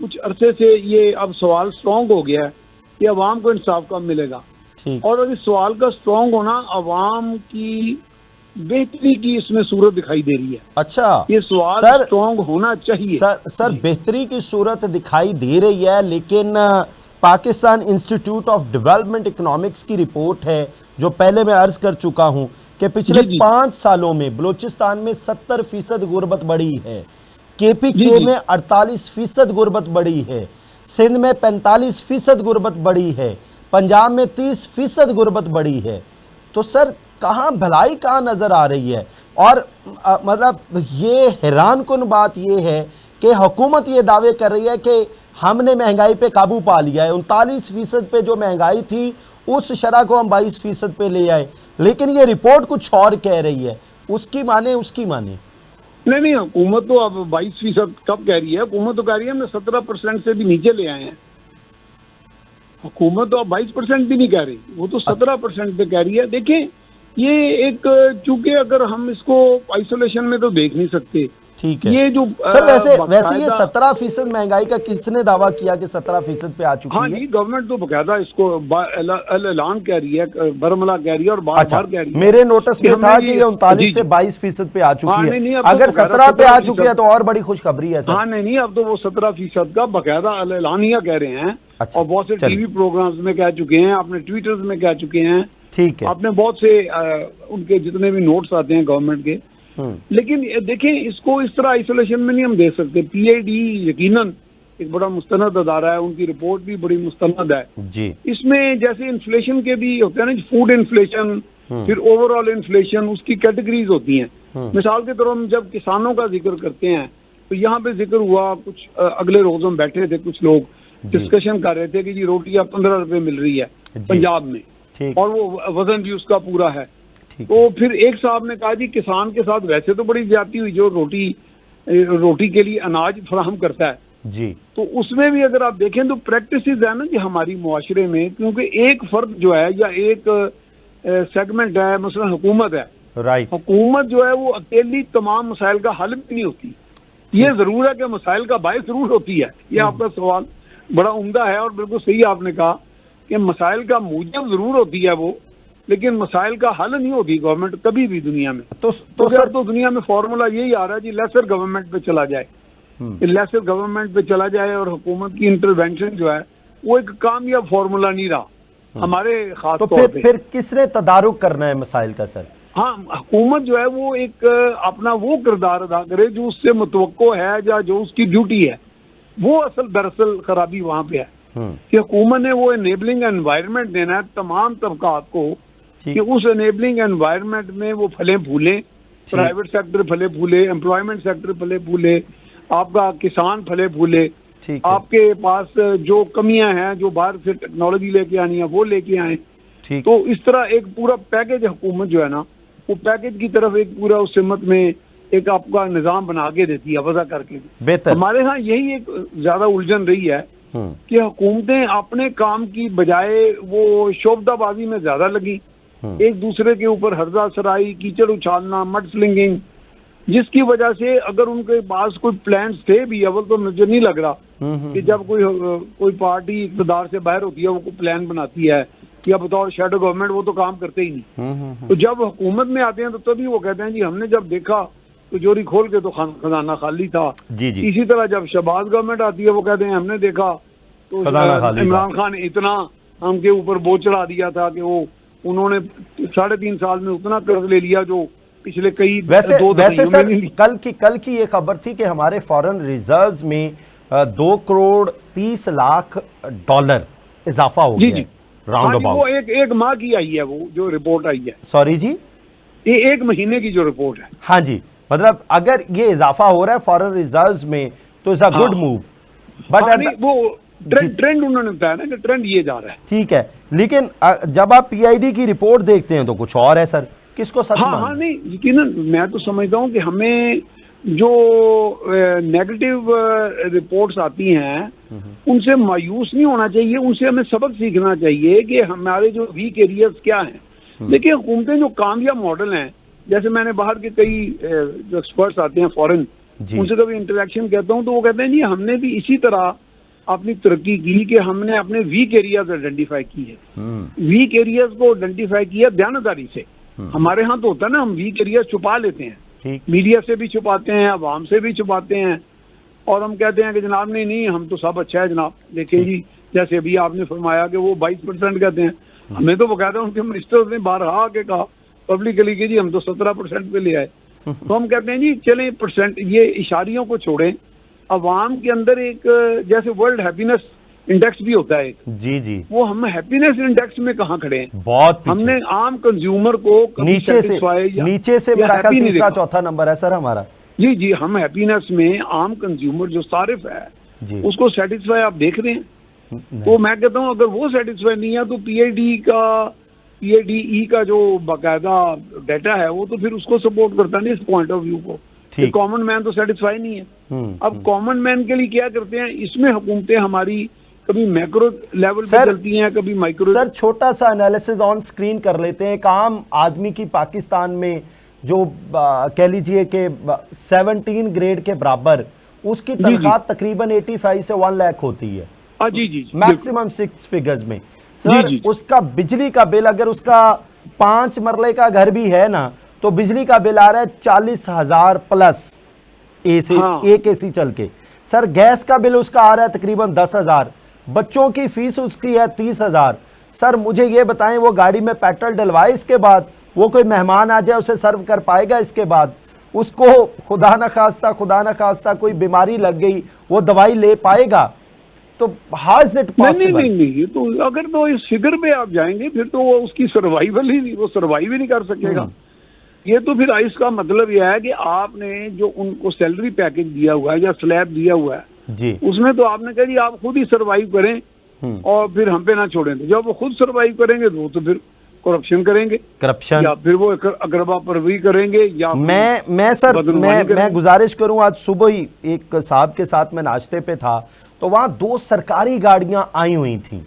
कुछ अरसे से ये अब सवाल स्ट्रॉन्ग हो गया है कि अवाम को इंसाफ कब मिलेगा। ठीक, और इस सवाल का स्ट्रॉन्ग होना अवाम की बेहतरी की इसमें सूरत दिखाई दे रही है। अच्छा ये सवाल सर, स्ट्रॉन्ग होना चाहिए। सर बेहतरी की सूरत दिखाई दे रही है, लेकिन Pakistan institute of development economics की रिपोर्ट है, जो पहले मैं अर्ज कर चुका हूं कि पिछले जी, जी। 5 सालों में बलूचिस्तान में 70% गुर्बत बढ़ी है, जी, KPK जी। में 48% गुर्बत बढ़ी है, सिंध में 45% गुर्बत बढ़ी है, पंजाब में 30% गुर्बत बढ़ी है। तो सर कहाँ भलाई कहाँ नजर आ रही है? और मतलब ये हैरानकुन बात ये है कि हुकूमत ये दावे कर रही है कि हमने महंगाई पे काबू पा लिया है, 39% पे जो महंगाई थी उस शरह को हम 22% पे ले आए, लेकिन ये रिपोर्ट कुछ और कह रही है। उसकी माने नहीं, हुकूमत तो अब 22% कब कह रही है? हुकूमत तो कह रही है हमने 17% से भी नीचे ले आए हैं। हुकूमत तो अब 22% भी नहीं कह रही, वो तो 17% पे कह रही है। देखें, ये एक चूंकि अगर हम इसको आइसोलेशन में तो देख नहीं सकते, ठीक है। ये जो सर वैसे ये बाकायदा- 17% महंगाई का किसने दावा किया कि 17% पे आ चुकी हाँ है? जी, गवर्नमेंट तो बकायदा इसको ऐलान कह रही है, बरमला कह रही है और बार अच्छा, बार कह रही है। मेरे नोटिस में हमने था कि ये 39 जी, से जी। 22% पे आ चुकी हाँ, है। नहीं, नहीं, अब तो अगर बकायदा 17 पे आ 17% चुकी है तो और बड़ी खुशखबरी है सर। हाँ, नहीं, अब तो वो 17% का बकायदा ऐलानिया कह रहे हैं। अच्छा, और बहुत से चलिए। टीवी प्रोग्राम्स में कह चुके हैं, अपने ट्विटर्स में कह चुके हैं, ठीक है, आपने बहुत से उनके जितने भी नोट्स आते हैं गवर्नमेंट के। लेकिन देखें, इसको इस तरह आइसोलेशन में नहीं हम देख सकते। PID यकीनन एक बड़ा मुस्तनद अदारा है, उनकी रिपोर्ट भी बड़ी मुस्तनद है। जी, इसमें जैसे इन्फ्लेशन के भी होते हैं ना, फूड इन्फ्लेशन, फिर ओवरऑल इन्फ्लेशन, उसकी कैटेगरीज होती हैं। मिसाल के तौर पर हम जब किसानों का जिक्र करते हैं तो यहाँ पे जिक्र हुआ, कुछ अगले रोज हम बैठे थे, कुछ लोग डिस्कशन कर रहे थे कि जी रोटी अब 15 रुपए मिल रही है पंजाब में, ठीक, और वो वजन भी उसका पूरा है। ठीक, तो फिर एक साहब ने कहा जी किसान के साथ वैसे तो बड़ी ज्यादती हुई, जो रोटी के लिए अनाज फराहम करता है। जी, तो उसमें भी अगर आप देखें तो प्रैक्टिसेस है ना जी हमारी मुआशरे में, क्योंकि एक फर्द जो है या एक सेगमेंट है, मसलन हुकूमत है, राइट, हुकूमत जो है वो अकेली तमाम मसाइल का हल भी नहीं होती। ये जरूर है कि मसाइल का बायस जरूर होती है। ये आपका सवाल बड़ा उम्दा है और बिल्कुल सही आपने कहा कि मसाइल का मूजब जरूर होती है वो, लेकिन मसाइल का हल नहीं होगी गवर्नमेंट कभी भी दुनिया में। तो सर तो दुनिया में फॉर्मूला यही आ रहा है जी, लेसर गवर्नमेंट पे चला जाए, लेसर गवर्नमेंट पे चला जाए, और हुकूमत की इंटरवेंशन जो है वो एक कामयाब फॉर्मूला नहीं रहा हमारे खास तो तौर पे। फिर किसने तदारुक करना है मसाइल का सर? हाँ, हुकूमत जो है वो एक अपना वो किरदार अदा करे जो उससे मुतवक्को है या जो उसकी ड्यूटी है। वो असल दरअसल खराबी वहाँ पे है कि हुकूमत ने वो एनेबलिंग एनवायरनमेंट देना है तमाम तबकात को, कि उस एनेबलिंग एनवायरनमेंट में वो फले फूले, प्राइवेट सेक्टर फले फूले, एम्प्लॉयमेंट सेक्टर फले फूले, आपका किसान फले फूले, आपके पास जो कमियां हैं, जो बाहर से टेक्नोलॉजी लेके आनी है वो लेके आए। तो इस तरह एक पूरा पैकेज हुकूमत जो है ना, वो पैकेज की तरफ एक पूरा उस सिमत में एक आपका निजाम बना के देती है वजह करके। बेहतर हमारे यहाँ यही एक ज्यादा उलझन रही है कि हुकूमतें अपने काम की बजाय वो शोबदाबाजी में ज्यादा लगी, एक दूसरे के ऊपर हर्जा सराई, कीचड़ उछालना, मड स्लिंगिंग, जिसकी वजह से अगर उनके पास कोई प्लान्स थे भी, अव्वल तो मुझे नहीं लग रहा कि जब कोई पार्टी इक़्तिदार से बाहर होती है वो कोई प्लान बनाती है या बतौर शेडो गवर्नमेंट, वो तो काम करते ही नहीं। तो जब हुकूमत में आते हैं तो तभी वो कहते हैं जी हमने जब देखा तो चोरी खोल के तो खजाना खाली था। जी जी। इसी तरह जब शहबाज गवर्नमेंट आती है वो कहते हैं हमने देखा तो खजाना खाली था। इमरान खान ने इतना हमके ऊपर बोझ चढ़ा दिया था कि वो उन्होंने 3.5 साल में उतना कर्ज ले लिया जो पिछले कई वैसे दो वैसे दहाइयों सर में नहीं। कल की ये खबर थी कि हमारे फॉरेन रिजर्व्स में 2 करोड़ 30 लाख डॉलर इजाफा हो जी गया जी है राउंड हाँ जी, वो अबाउट। एक माह की आई है, वो जो रिपोर्ट आई है सॉरी जी, ये 1 महीने की जो रिपोर्ट है। हाँ जी, मतलब अगर ये इजाफा हो रहा है फॉरेन रिजर्व्स में तो इट्स अ हाँ। गुड मूव, बट हाँ, नहीं, वो ट्रेंड उन्होंने बताया ना कि ट्रेंड ये जा रहा है। ठीक है, लेकिन जब आप पीआईडी की रिपोर्ट देखते हैं तो कुछ और है सर, किसको सच हाँ मानना? हाँ, नहीं यकीनन मैं तो समझता हूँ कि हमें जो नेगेटिव रिपोर्ट्स आती हैं उनसे मायूस नहीं होना चाहिए, उनसे हमें सबक सीखना चाहिए कि हमारे जो वीक एरियाज क्या हैं। देखिए हुकूमतें जो कामयाब मॉडल हैं, जैसे मैंने बाहर के कई जो एक्सपर्ट्स आते हैं फॉरेन, जी। उनसे कभी इंटरेक्शन कहता हूँ तो वो कहते हैं जी हमने भी इसी तरह अपनी तरक्की की कि हमने अपने वीक एरियाज आइडेंटिफाई किए। वीक एरियाज को आइडेंटिफाई किया दयानतदारी से। हमारे यहाँ तो होता है ना, हम वीक एरियाज छुपा लेते हैं, ठीक, मीडिया से भी छुपाते हैं, अवाम से भी छुपाते हैं, और हम कहते हैं कि जनाब नहीं हम तो सब अच्छा है जनाब। लेकिन जी जैसे अभी आपने फरमाया कि वो 22% कहते हैं, हमें तो बकायदा उनके मिनिस्टर्स ने बारहा आके कहा पब्लिकली कि जी हम तो 17% पे ले आए। तो हम कहते हैं जी चलें परसेंट ये इशारियों को छोड़ें, अवाम के अंदर एक जैसे वर्ल्ड हैप्पीनेस इंडेक्स भी होता है एक, जी जी, वो हम हैप्पीनेस इंडेक्स में कहाँ खड़े हैं? बहुत पीछे, हमने आम कंज्यूमर को कभी नीचे से satisfy या मेरा ख्याल happy नहीं तीसरा देखा। चौथा नंबर है सर हमारा। जी जी, हम हैप्पीनेस में आम कंज्यूमर जो सारिफ है जी, उसको सेटिस्फाई आप देख रहे हैं। तो मैं कहता हूँ अगर वो सेटिस्फाई नहीं है तो पीआईडी का जो बाकायदा डाटा है वो तो फिर उसको सपोर्ट करता नहीं इस पॉइंट ऑफ व्यू को। ठीक। कॉमन मैन तो सेटिस्फाई नहीं है। अब कॉमन मैन के लिए क्या करते हैं, इसमें हुकूमतें हमारी कभी मैक्रो लेवल पे सर, चलती हैं, कभी माइक्रो। सर छोटा सा एनालिसिस ऑन स्क्रीन कर लेते हैं। एक आम आदमी की पाकिस्तान में जो कह लीजिए कि 17 ग्रेड के बराबर उसकी तनख्वाह तकरीबन 85 से 1 लाख होती है, जी जी, मैक्सिमम 6 फिगर्स में। जी, सर जी। उसका बिजली का बिल, अगर उसका 5 मरले का घर भी है ना, तो बिजली का बिल आ रहा है 40,000 प्लस एसी, हाँ। एक एसी चल के। सर गैस का बिल उसका आ रहा है तकरीबन 10,000, बच्चों की फीस उसकी है 30,000। सर मुझे ये बताएं वो गाड़ी में पेट्रोल डलवाए इसके बाद, वो कोई मेहमान आ जाए उसे सर्व कर पाएगा? इसके बाद उसको खुदा न खास्ता कोई बीमारी लग गई, वो दवाई ले पाएगा? तो हाउ इज इट पॉसिबल? नहीं, ये तो अगर तो इस फिगर पे आप जाएंगे फिर तो वो उसकी सर्वाइवल ही नहीं, वो सर्वाइव ही नहीं कर सकेगा। ये तो फिर इसका मतलब यह है कि आपने जो उनको सैलरी पैकेज दिया हुआ है या स्लैब दिया हुआ है जी, उसमें तो आपने कहा जी आप खुद ही सर्वाइव करें और फिर हम पे ना छोड़ें। तो जब वो खुद सर्वाइव करेंगे तो वो तो फिर करप्शन करेंगे, करप्शन, या फिर वो अगरबा परवरी करेंगे, या मैं सर मैं गुजारिश करूं, आज सुबह ही एक साहब के साथ मैं नाश्ते पे था तो वहां 2 सरकारी गाड़ियां आई हुई थी,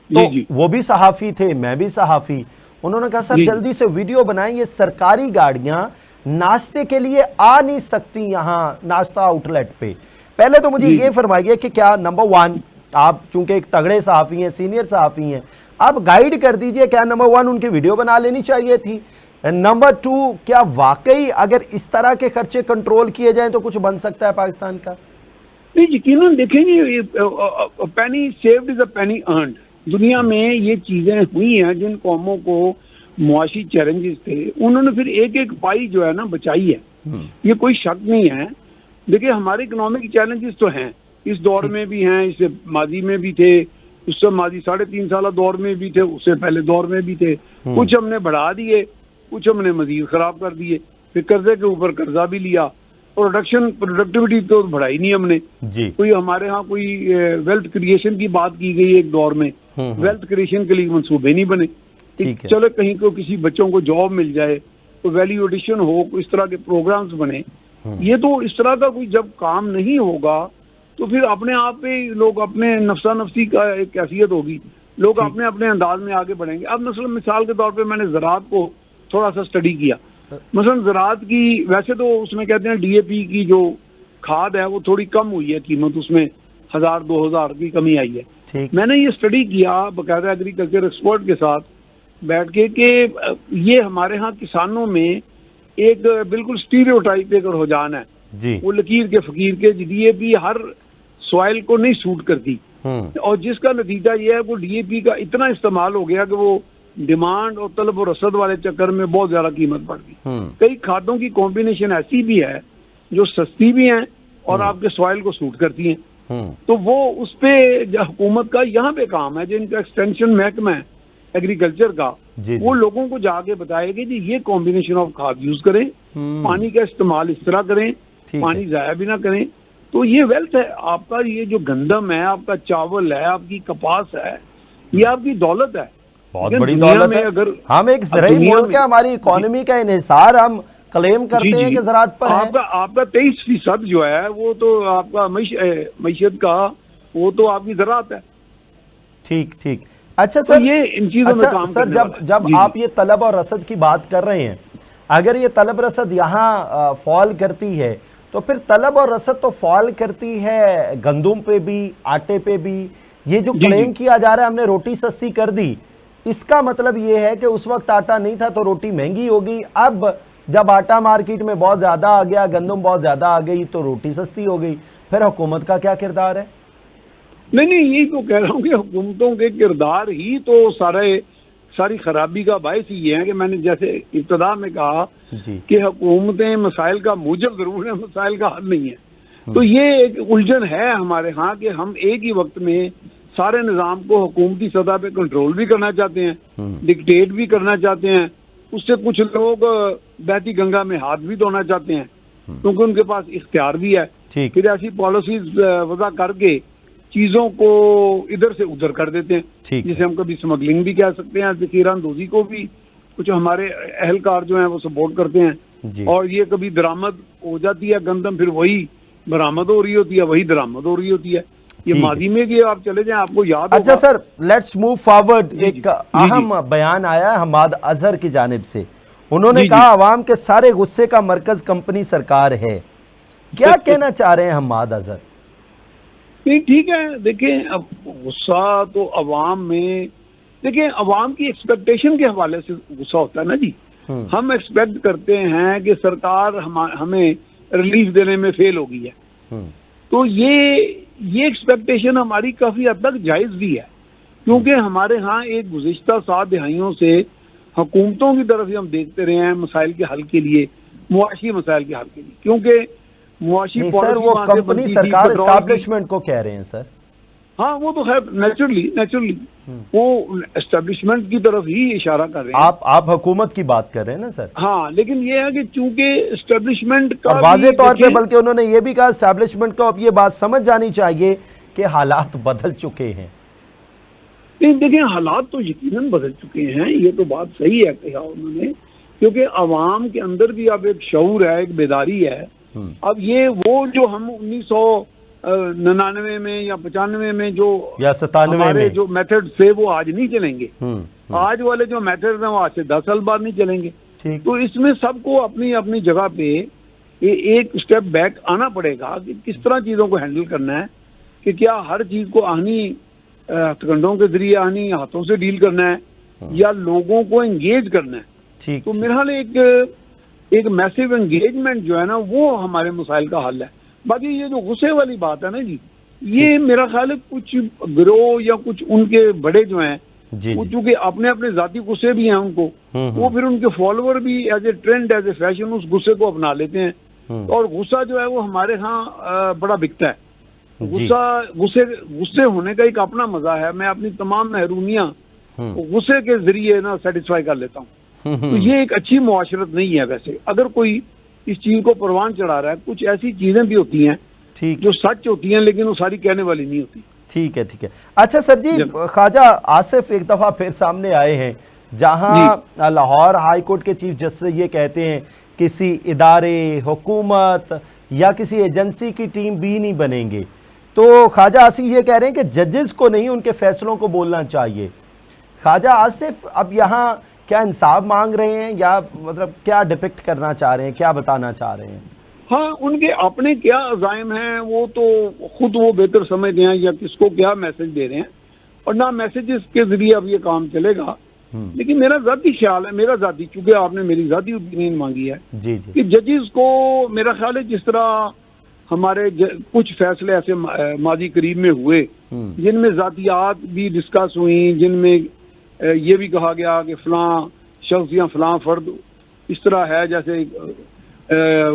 तो जी। वो भी सहाफी थे, मैं भी सहाफी। उन्होंने कहा सर जल्दी से वीडियो बनाएं, ये सरकारी गाड़ियां नाश्ते के लिए आ नहीं सकती यहाँ नाश्ता आउटलेट पे। पहले तो मुझे ये फरमाइए कि क्या नंबर 1 आप चूंकि एक तगड़े सहाफी हैं, सीनियर सहाफी हैं, आप गाइड कर दीजिए, क्या नंबर 1 उनकी वीडियो बना लेनी चाहिए थी? नंबर 2 क्या वाकई अगर इस तरह के खर्चे कंट्रोल किए जाएं तो कुछ बन सकता है पाकिस्तान का? नहीं, यकीनन देखेंगे penny saved is a penny earned. दुनिया में ये चीजें हुई हैं जिन कौमों को मुआशी चैलेंजेस थे, उन्होंने फिर एक एक पाई जो है ना बचाई है, ये कोई शक नहीं है। देखिए हमारे इकोनॉमिक चैलेंजेस तो हैं, इस दौर में भी हैं, इससे माजी में भी थे, उससे माजी 3.5 साल दौर में भी थे, उससे पहले दौर में भी थे। कुछ हमने बढ़ा दिए, कुछ हमने मजीद खराब कर दिए, फिर कर्जे के ऊपर कर्जा भी लिया। प्रोडक्टिविटी तो बढ़ाई नहीं हमने जी। कोई हमारे यहाँ कोई वेल्थ क्रिएशन की बात की गई एक दौर में, वेल्थ क्रिएशन के लिए मंसूबे नहीं बने। ठीक है। चलो कहीं को किसी बच्चों को जॉब मिल जाए, तो वैल्यू एडिशन हो, इस तरह के प्रोग्राम्स बने। ये तो इस तरह का कोई जब काम नहीं होगा तो फिर अपने आप पे लोग अपने नफसा नफसी का एक कैफियत होगी, लोग अपने अपने अंदाज में आगे बढ़ेंगे। अब मिसाल के तौर पे मैंने ज़राअत को थोड़ा सा स्टडी किया। मसलन ज़राअत की वैसे तो उसमें कहते हैं डीएपी की जो खाद है वो थोड़ी कम हुई है कीमत, उसमें 1000-2000 की कमी आई है। मैंने ये स्टडी किया बाकायदा एग्रीकल्चर एक्सपर्ट के साथ बैठ के कि ये हमारे यहाँ किसानों में एक बिल्कुल स्टीरियोटाइप एक रुझान है जी। वो लकीर के फकीर के डीएपी हर सॉइल को नहीं सूट करती। और जिसका नतीजा ये है वो डीएपी का इतना इस्तेमाल हो गया कि वो डिमांड और तलब और रसद वाले चक्कर में बहुत ज्यादा कीमत बढ़ गई। कई खादों की कॉम्बिनेशन ऐसी भी है जो सस्ती भी हैं और आपके सॉइल को सूट करती हैं। तो वो उस पे हुकूमत का यहाँ पे काम है, जिनका एक्सटेंशन महकमा है एग्रीकल्चर का, वो लोगों को जाके बताएगी कि ये कॉम्बिनेशन ऑफ खाद यूज करें, पानी का इस्तेमाल इस तरह करें, पानी जाया भी ना करें। तो ये वेल्थ है आपका, ये जो गंदम है, आपका चावल है, आपकी कपास है, ये आपकी दौलत है, बहुत बड़ी दौलत है। अगर हम एक ज़राई मुल्क है, हमारी इकोनॉमी का इन्हिसार हम क्लेम करते हैं कि ज़राअत पर है। आपका 23% जो है वो तो आपका मईशत का, वो तो आपकी ज़राअत है। ठीक ठीक। अच्छा सर, तो ये इन चीजों में काम सर जब आप ये तलब और रसद की बात कर रहे हैं, अगर ये तलब रसद यहाँ फॉल करती है तो फिर तलब और रसद तो फॉल करती है गंदुम पे भी, आटे पे भी। ये जो क्लेम किया जा रहा है हमने रोटी सस्ती कर दी, इसका मतलब ये है कि उस वक्त आटा नहीं था तो रोटी महंगी होगी। अब जब आटा मार्केट में बहुत ज्यादा आ गया, गंदुम बहुत ज्यादा आ गई तो रोटी सस्ती हो गई। फिर हुकूमत का क्या किरदार है? नहीं, यही तो कह रहा हूँ कि हुकूमतों के किरदार ही तो सारी खराबी का बायस ही है कि मैंने जैसे इब्तदा में कहा कि हुकूमतें मसाइल का मूजब जरूर है, मसाइल का हल नहीं है। तो ये एक उलझन है हमारे यहाँ कि हम एक ही वक्त में सारे निज़ाम को हुकूमती सतह पे कंट्रोल भी करना चाहते हैं, डिक्टेट भी करना चाहते हैं, उससे कुछ लोग बहती गंगा में हाथ भी धोना चाहते हैं क्योंकि उनके पास इख्तियार भी है। फिर ऐसी पॉलिसीज वज़ा करके चीजों को इधर से उधर कर देते हैं, जिसे हम कभी स्मगलिंग भी कह सकते हैं, ज़ख़ीरांदोज़ी को भी कुछ हमारे अहलकार जो हैं वो सपोर्ट करते हैं। और ये कभी दरामद हो जाती है गंदम, फिर वही बरामद हो रही होती है, वही दरामद हो रही होती है। ये मादी में भी आप चले जाएं आपको याद अच्छा सर, लेट्स मूव फॉरवर्ड। एक अहम बयान आया हम्माद अजहर की जानिब से, उन्होंने कहा अवाम के सारे गुस्से का मरकज कंपनी सरकार है। क्या कहना चाह रहे हैं हम्माद अजहर? नहीं, ठीक है, देखें अब गुस्सा तो अवाम में, देखें अवाम की एक्सपेक्टेशन के हवाले से गुस्सा होता है ना जी। हम एक्सपेक्ट करते हैं कि सरकार हमें रिलीफ देने में फेल हो गई है, तो ये एक्सपेक्टेशन हमारी काफी हद तक जायज भी है, क्योंकि हमारे यहाँ एक गुज़िश्ता 7 दिहाइयों से हुकूमतों की तरफ ही हम देखते रहे हैं मसाइल के हल के लिए, मुआशी मसाइल के हल के लिए, क्योंकि सर वो कंपनी सरकार एस्टैब्लिशमेंट को कह रहे हैं सर। हाँ, वो तो है नेचुरली वो एस्टैब्लिशमेंट की तरफ ही इशारा कर रहे हैं। आप हुकूमत की बात कर रहे हैं ना सर? हाँ, लेकिन ये है कि चूंकि एस्टैब्लिशमेंट का वाज़े तौर पे, बल्कि उन्होंने ये भी कहा एस्टैब्लिशमेंट को अब ये बात समझ जानी चाहिए कि हालात बदल चुके हैं। नहीं, देखिए हालात तो यकीनन बदल चुके हैं, ये तो बात सही है कहा उन्होंने, क्योंकि अवाम के अंदर भी अब एक शऊर है, एक बेदारी है। अब ये वो जो हम 1999 में या 95 में जो या 97 में जो मेथड से वो आज नहीं चलेंगे। आज वाले जो मेथड हैं वो आज से 10 साल बाद नहीं चलेंगे। तो इसमें सबको अपनी अपनी जगह पे एक स्टेप बैक आना पड़ेगा कि किस तरह चीजों को हैंडल करना है, कि क्या हर चीज को आहनी हथकंडों के जरिए आहनी हाथों से डील करना है या लोगों को एंगेज करना है। तो मेरे ख्याल एक मैसिव एंगेजमेंट जो है ना वो हमारे मसाइल का हल है। बाकी ये जो गुस्से वाली बात है ना जी, ये मेरा ख्याल है कुछ गिरोह या कुछ उनके बड़े जो हैं वो चूंकि अपने अपने जाती गुस्से भी हैं उनको, वो फिर उनके फॉलोअर भी as a trend, as a fashion उस गुस्से को अपना लेते हैं। और गुस्सा जो है वो हमारे यहाँ बड़ा बिकता है। गुस्से होने का एक अपना मजा है। मैं अपनी तमाम महरूमियां गुस्से के जरिए ना सेटिस्फाई कर लेता हूँ। तो ये एक अच्छी मुआशरत नहीं है। वैसे अगर कोई इस चीज को परवान चढ़ा रहा है, कुछ ऐसी चीजें भी होती हैं जो सच होती हैं लेकिन वो सारी कहने वाली नहीं होती। ठीक है। अच्छा सर जी, ख्वाजा आसिफ एक दफा फिर सामने आए हैं, जहां लाहौर हाई कोर्ट के चीफ जस्टिस ये कहते हैं किसी इदारे, हुकूमत या किसी एजेंसी की टीम भी नहीं बनेंगे। तो ख्वाजा आसिफ ये कह रहे हैं कि जजेस को नहीं, उनके फैसलों को बोलना चाहिए। ख्वाजा आसिफ अब यहाँ क्या इंसाफ मांग रहे हैं या मतलब क्या डिपिक्ट करना चाह रहे हैं, क्या बताना चाह रहे हैं? हाँ, उनके अपने क्या अज़ाइम हैं वो तो खुद वो बेहतर समझते हैं या किसको क्या मैसेज दे रहे हैं, और ना मैसेजेस के जरिए अब ये काम चलेगा। लेकिन मेरा ज़ाती ख्याल है, चूंकि आपने मेरी ज़ाती ओपिनियन मांगी है कि जजेस को मेरा ख्याल है जिस तरह हमारे कुछ फैसले ऐसे माजी करीब में हुए जिनमें जातियात भी डिस्कस हुई, जिनमें ये भी कहा गया कि फलां शख्स या फलां फर्द इस तरह है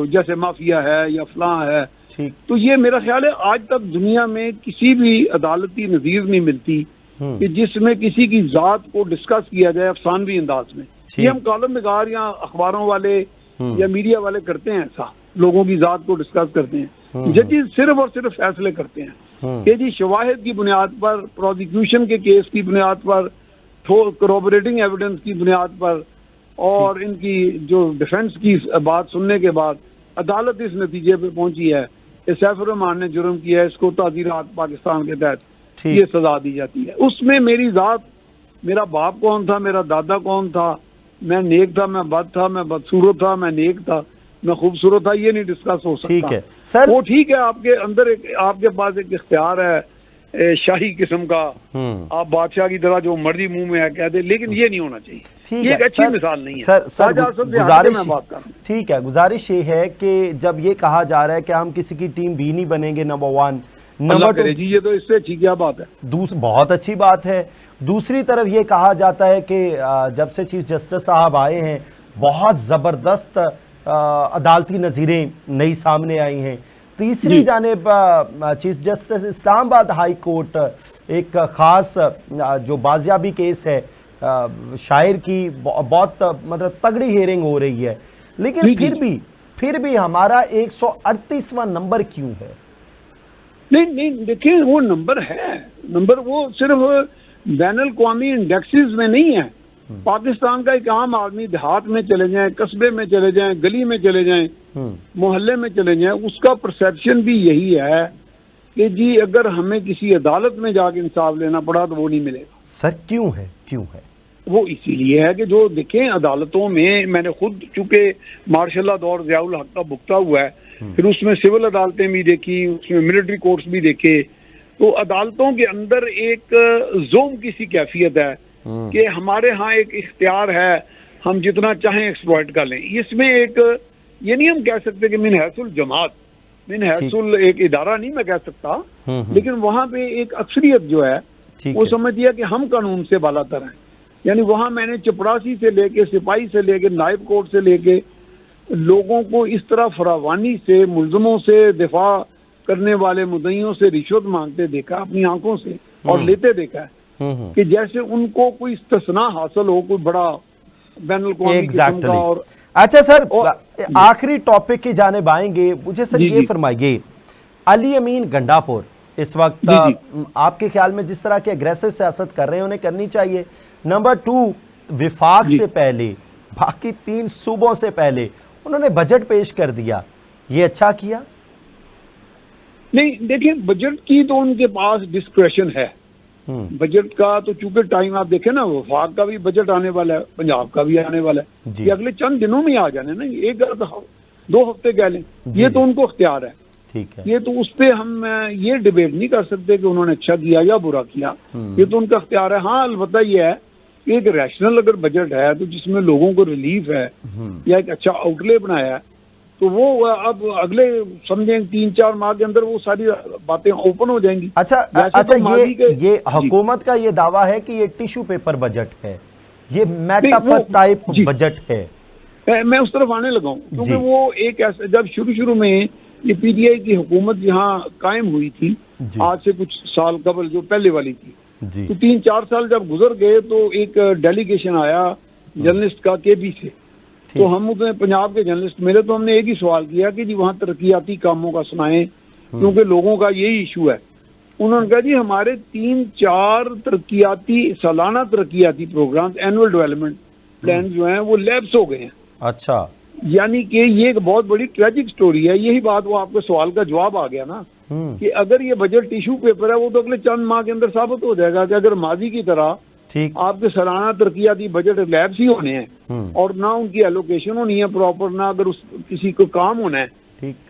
जैसे माफिया है या फलां है। तो ये मेरा ख्याल है आज तक दुनिया में किसी भी अदालती नज़ीर नहीं मिलती कि जिसमें किसी की जात को डिस्कस किया जाए अफसानवी अंदाज में। ये हम कॉलम निगार या अखबारों वाले या मीडिया वाले करते हैं, ऐसा लोगों की जात को डिस्कस करते हैं। जजेस सिर्फ और सिर्फ फैसले करते हैं कि जी शवाहिद की बुनियाद पर, प्रोसिक्यूशन के केस की बुनियाद पर, कोरोबोरेटिंग एविडेंस की बुनियाद पर और इनकी जो डिफेंस की बात सुनने के बाद अदालत इस नतीजे पे पहुंची है कि सैफ रहमान ने जुर्म किया है, इसको ताज़ीरात पाकिस्तान के तहत ये सजा दी जाती है। उसमें मेरी जात, मेरा बाप कौन था, मेरा दादा कौन था, मैं नेक था, मैं बद था, मैं बदसूरत था, मैं नेक था, मैं खूबसूरत था, ये नहीं डिस्कस हो सकता। ठीक है सर, वो ठीक है, आपके अंदर आपके पास एक इख्तियार है शाही किस्म का, आप बादशाह की तरह जो मर्जी मुंह में है कह दे, लेकिन ये नहीं होना चाहिए। ये एक अच्छी मिसाल नहीं है सर ठीक है, गुजारिश ये है कि जब ये कहा जा रहा है कि हम किसी की टीम बी नहीं बनेंगे, नंबर 1, नंबर 2 जी, ये तो इससे अच्छी क्या बात है, बहुत अच्छी बात है। दूसरी तरफ ये कहा जाता है कि जब से चीफ जस्टिस साहब आए हैं बहुत ज़बरदस्त अदालती नज़ीरें नई सामने आई हैं। तीसरी जानिब chief justice Islamabad high court एक ख़ास जो बाजियाबी केस है शायर की बहुत मतलब तगड़ी हियरिंग हो रही है, लेकिन फिर भी हमारा 138वां नंबर क्यों है? नहीं देखिए, वो नंबर है, नंबर वो सिर्फ बैनुल अक़वामी इंडेक्सेस में नहीं है। पाकिस्तान का एक आम आदमी देहात में चले जाएं, कस्बे में चले जाएं, गली में चले जाएं, मोहल्ले में चले जाएं, उसका परसेप्शन भी यही है कि जी अगर हमें किसी अदालत में जाके इंसाफ लेना पड़ा तो वो नहीं मिलेगा। सर क्यों है? वो इसीलिए है कि जो देखें अदालतों में, मैंने खुद चूंकि मार्शल दौर ज़ियाउल हक का भुगता हुआ है, फिर उसमें सिविल अदालतें भी देखी, उसमें मिलिट्री कोर्ट्स भी देखे, तो अदालतों के अंदर एक ज़ोम की सी कैफियत है कि हमारे यहाँ एक इख्तियार है, हम जितना चाहें एक्सप्लॉइट कर लें। इसमें एक ये नहीं हम कह सकते कि मिन हैसुल जमात, मिन हैसुल एक इदारा नहीं मैं कह सकता, लेकिन वहाँ पे एक अक्सरियत जो है वो समझ दिया कि हम कानून से बालातर हैं। यानी वहाँ मैंने चपरासी से लेके, सिपाही से लेके, नायब कोर्ट से लेके लोगों को इस तरह फरावानी से, मुल्ज़मों से दिफा करने वाले मुद्दइयों से रिश्वत मांगते देखा अपनी आंखों से और लेते देखा है कि जैसे उनको कोई इस्तिस्ना हासिल हो, कोई बड़ा बैनुल अक़वामी किस्म का। और अच्छा सर, आखिरी टॉपिक की जानिब आएंगे। मुझे सर ये फरमाइए, अली अमीन गंडापुर इस वक्त आपके ख्याल में जिस तरह की अग्रेसिव सियासत कर रहे हैं उन्हें करनी चाहिए? नंबर 2, विफाक से पहले, बाकी 3 सूबों से पहले उन्होंने बजट पेश कर दिया, ये अच्छा किया? नहीं देखिए, बजट की तो उनके पास डिस्क्रेशन है। बजट का तो चूंकि टाइम आप देखें ना, वफाक का भी बजट आने वाला है, पंजाब का भी आने वाला है, ये अगले चंद दिनों में आ जाने ना, 1-2 हफ्ते कह लें, ये तो उनको इख्तियार है। ठीक है, ये तो उस पे हम ये डिबेट नहीं कर सकते कि उन्होंने अच्छा किया या बुरा किया, ये तो उनका इख्तियार है। हाँ अलबत्ता ये है कि एक रैशनल अगर बजट है तो जिसमें लोगों को रिलीफ है या एक अच्छा आउटले बनाया है, तो वो अब अगले समझें 3-4 माह के अंदर वो सारी बातें ओपन हो जाएंगी। अच्छा, ये हुकूमत का ये दावा है कि ये टिश्यू पेपर बजट है, ये मेटाफर टाइप बजट है। मैं उस तरफ आने लगा हूँ, क्योंकि वो एक ऐसा, जब शुरू में ये पीटीआई की हुकूमत यहाँ कायम हुई थी, आज से कुछ साल कबल जो पहले वाली थी, तो 3-4 साल जब गुजर गए तो एक डेलीगेशन आया जर्नलिस्ट का केबी से, तो हम उसमें पंजाब के जर्नलिस्ट मिले, तो हमने एक ही सवाल किया कि जी वहाँ तरक्याती कामों का सुनाएं, क्योंकि लोगों का यही इशू है। उन्होंने कहा जी हमारे 3-4 तरक्याती, सालाना तरक्याती प्रोग्राम, एनुअल डेवलपमेंट प्लान जो हैं वो लैप्स हो गए हैं। अच्छा, यानी कि ये एक बहुत बड़ी ट्रेजिक स्टोरी है। यही बात वो आपके सवाल का जवाब आ गया ना, कि अगर ये बजट टिश्यू पेपर है, वो तो अगले चंद माह के अंदर साबित हो जाएगा कि अगर माजी की तरह आपके सालाना तरक्याती बजट लैब्स ही होने हैं और ना उनकी एलोकेशन होनी है प्रॉपर, ना अगर उस किसी को काम होना है,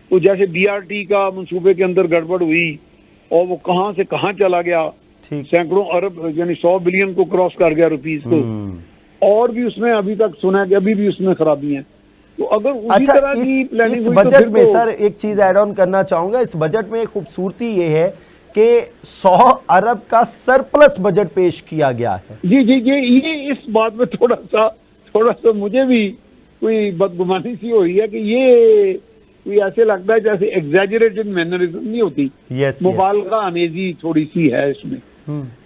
तो जैसे बीआरटी का मंसूबे के अंदर गड़बड़ हुई और वो कहां से कहां चला गया, सैकड़ों अरब यानी 100 बिलियन को क्रॉस कर गया रुपीस को, और भी उसमें अभी तक सुना है कि अभी भी उसमें खराबी है। तो अगर उसी अच्छा, तरह की प्लानिंग इस हुई तो बजट फिर में तो सर एक चीज ऐड ऑन करना चाहूंगा। इस बजट में एक खूबसूरती ये है कि 100 अरब का सरप्लस बजट पेश किया गया है। जी जी ये इस बात में थोड़ा सा मुझे भी कोई बदगुमानी सी हो रही है कि ये कोई ऐसे लगता है जैसे एग्जैजरेटेड मैनरिज्म नहीं होती, यस, मुबालगा अनेजी थोड़ी सी है इसमें।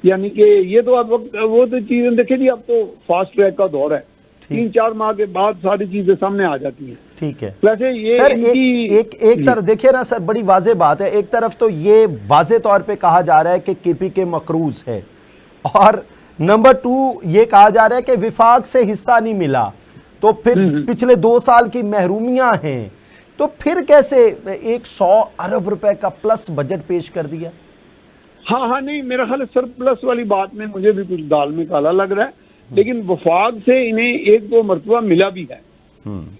यानी कि ये तो अब वो तो चीजें देखिए जी, अब तो फास्ट ट्रैक का दौर है, 3-4 माह के बाद सारी चीजें सामने आ जाती हैं। ठीक है वैसे ये सर, एक तरफ देखिए ना सर, बड़ी वाजे बात है। एक तरफ तो ये वाजे तौर पे कहा जा रहा है कि केपीके मकरूज है, और नंबर 2 ये कहा जा रहा है कि विफाक से हिस्सा नहीं मिला, तो फिर पिछले 2 साल की महरूमियां हैं, तो फिर कैसे एक 100 अरब रुपए का प्लस बजट पेश कर दिया? हाँ नहीं, मेरा ख्याल सरप्लस वाली बात में मुझे भी कुछ दाल में काला लग रहा है। लेकिन वफाक से इन्हें 1-2 मरतबा मिला भी है,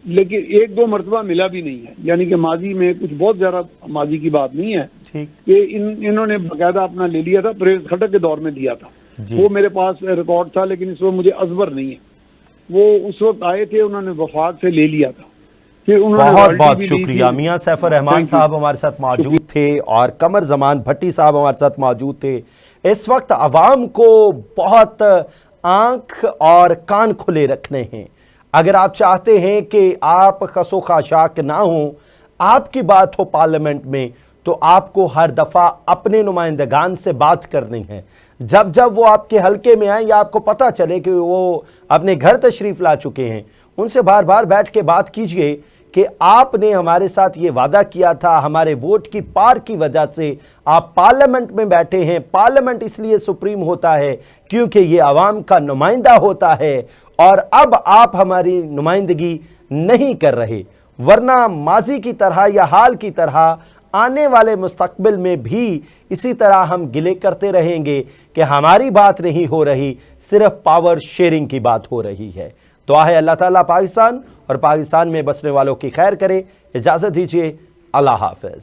लेकिन 1-2 मरतबा मिला भी नहीं है। यानी कि माजी में कुछ बहुत ज्यादा माजी की बात नहीं है कि इन्होंने बाकायदा अपना ले लिया था, परेज खटक के दौर में दिया था, वो मेरे पास रिकॉर्ड था, लेकिन इस वक्त मुझे अजबर नहीं है। वो उस वक्त आए थे, उन्होंने वफाक से ले लिया था, फिर उन्होंने बहुत बहुत शुक्रिया। मियां सैफुर रहमान साहब हमारे साथ मौजूद थे और कमर जमान भट्टी साहब हमारे साथ मौजूद थे। इस वक्त अवाम को बहुत आंख और कान खुले रखने हैं। अगर आप चाहते हैं कि आप खसो खाशाक ना हो, आपकी बात हो पार्लियामेंट में, तो आपको हर दफा अपने नुमाइंदगान से बात करनी है। जब जब वो आपके हलके में आए या आपको पता चले कि वो अपने घर तशरीफ ला चुके हैं, उनसे बार बार बैठ के बात कीजिए कि आपने हमारे साथ ये वादा किया था, हमारे वोट की पार की वजह से आप पार्लियामेंट में बैठे हैं। पार्लियामेंट इसलिए सुप्रीम होता है क्योंकि ये आवाम का नुमाइंदा होता है, और अब आप हमारी नुमाइंदगी नहीं कर रहे, वरना माजी की तरह या हाल की तरह आने वाले मुस्तकबिल में भी इसी तरह हम गिले करते रहेंगे कि हमारी बात नहीं हो रही, सिर्फ पावर शेयरिंग की बात हो रही है। दुआ है अल्लाह ताला पाकिस्तान और पाकिस्तान में बसने वालों की खैर करे। इजाज़त दीजिए, अल्लाह हाफ़िज़।